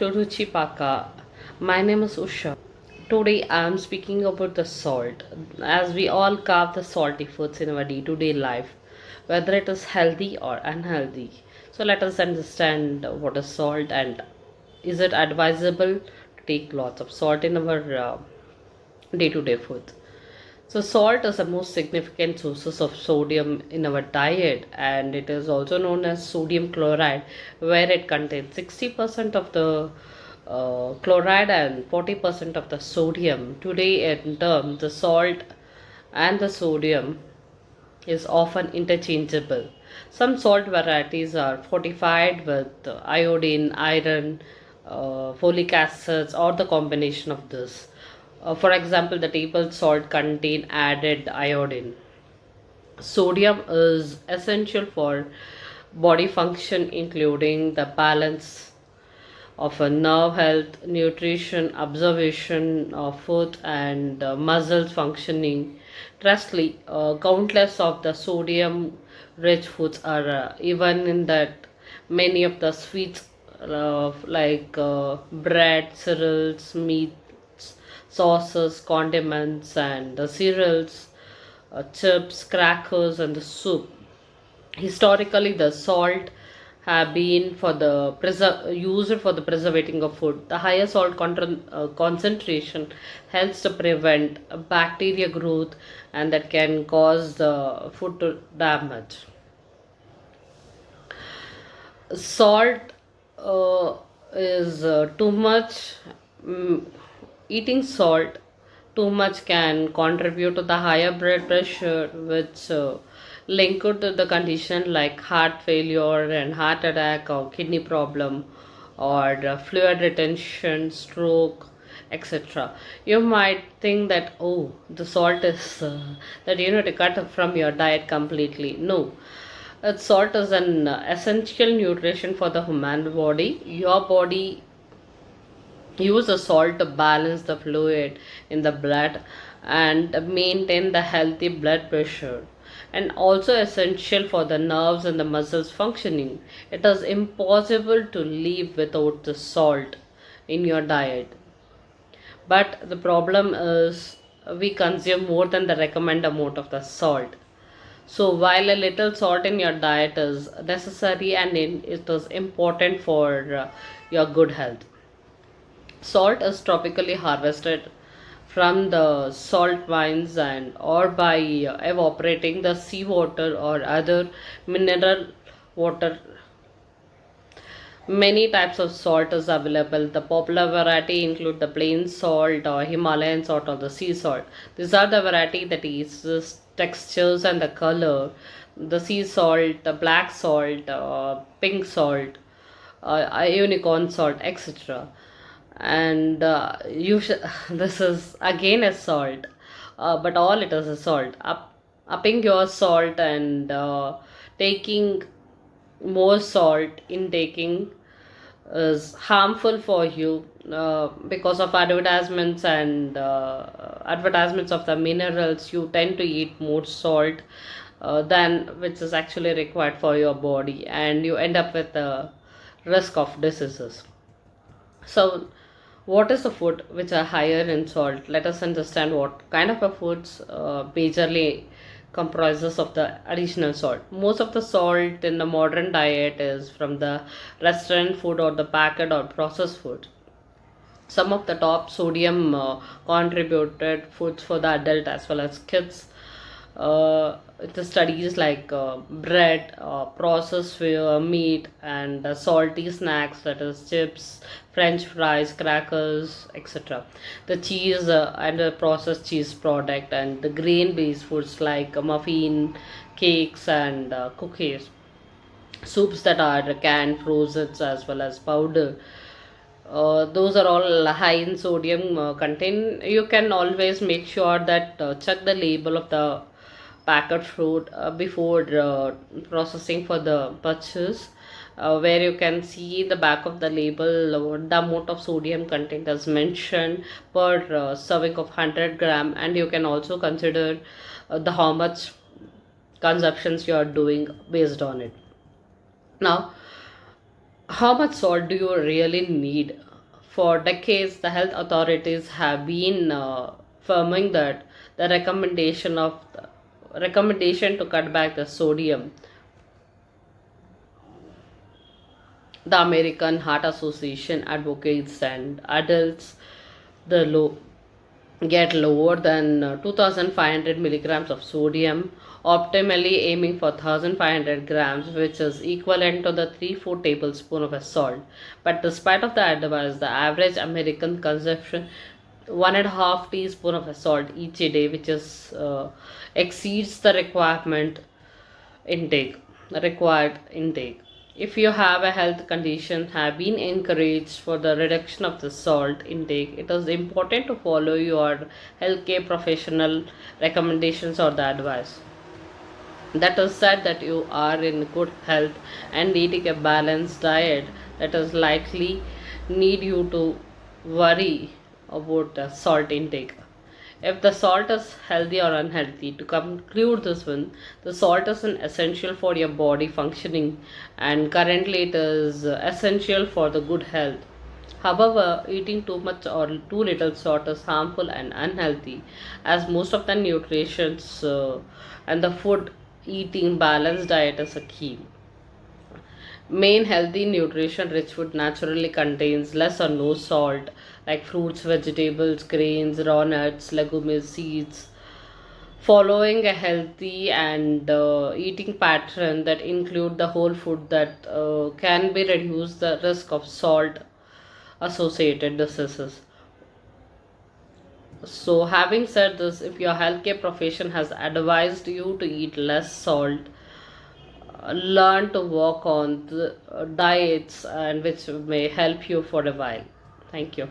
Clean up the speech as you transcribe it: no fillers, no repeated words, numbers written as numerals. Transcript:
to Ruchi Paka. My name is Usha. Today I am speaking about the salt. As we all carve the salty foods in our day to day life, whether it is healthy or unhealthy. So let us understand what is salt and is it advisable to take lots of salt in our day to day food. So, salt is the most significant sources of sodium in our diet, and it is also known as sodium chloride, where it contains 60% of the chloride and 40% of the sodium. Today, in terms, the salt and the sodium is often interchangeable. Some salt varieties are fortified with iodine, iron, folic acids, or the combination of this. For example, the table salt contain added iodine. Sodium is essential for body function, including the balance of a nerve health, nutrition, observation of food, and muscles functioning. Trustly, countless of the sodium-rich foods are even in that many of the sweets bread, cereals, meats, sauces, condiments, and the cereals, chips, crackers, and the soup. Historically, the salt have been for the used for the preservating of food. The higher salt concentration helps to prevent bacteria growth and that can cause the food to damage. Salt is too much. mm, Eating salt too much can contribute to the higher blood pressure, which linked to the condition like heart failure and heart attack or kidney problem or fluid retention, stroke, etc. You might think that the salt is that you need to cut from your diet completely. No, salt is an essential nutrition for the human body. Your body use the salt to balance the fluid in the blood and maintain the healthy blood pressure, and also essential for the nerves and the muscles functioning. It is impossible to live without the salt in your diet, but the problem is we consume more than the recommended amount of the salt. So while a little salt in your diet is necessary and it is important for your good health. Salt is tropically harvested from the salt mines and or by evaporating the seawater or other mineral water. Many types of salt is available. The popular variety include the plain salt or Himalayan salt or the sea salt. These are the variety that is textures and the color. The sea salt, the black salt, pink salt, unicorn salt, etc. And this is again a salt, but all it is a salt. Upping your salt and taking more salt in taking is harmful for you because of advertisements of the minerals. You tend to eat more salt than which is actually required for your body, and you end up with a risk of diseases. So what is the food which are higher in salt? Let us understand what kind of a foods majorly comprises of the additional salt. Most of the salt in the modern diet is from the restaurant food or the packet or processed food. Some of the top sodium contributed foods for the adult as well as kids. The studies like bread, processed meat, and salty snacks, that is chips, French fries, crackers, etc. The cheese and the processed cheese product, and the grain-based foods like muffin, cakes, and cookies. Soups that are canned, frozen, as well as powder. Those are all high in sodium content. You can always make sure that check the label of the packet fruit before processing for the purchase, where you can see the back of the label what the amount of sodium content is mentioned per serving of 100 gram, and you can also consider the how much consumptions you are doing based on it. Now, how much salt do you really need? For decades, the health authorities have been firming that the recommendation to cut back the sodium. The American Heart Association advocates and adults the low get lower than 2500 milligrams of sodium, optimally aiming for 1500 grams, which is equivalent to the 3-4 tablespoon of a salt. But despite of the advice, the average American consumption 1.5 teaspoon of a salt each day, which is exceeds the required intake. If you have a health condition, have been encouraged for the reduction of the salt intake, it is important to follow your healthcare professional recommendations or the advice. That is said that you are in good health and eating a balanced diet, that is likely need you to worry about the salt intake. If the salt is healthy or unhealthy, to conclude this one, the salt is an essential for your body functioning, and currently it is essential for the good health. However, eating too much or too little salt is harmful and unhealthy, as most of the nutrients and the food eating balanced diet is a key. Main healthy nutrition rich food naturally contains less or no salt, like fruits, vegetables, grains, raw nuts, legumes, seeds. Following a healthy and eating pattern that include the whole food that can be reduce the risk of salt associated diseases. So, having said this, if your healthcare profession has advised you to eat less salt, learn to work on the diets and which may help you for a while. Thank you.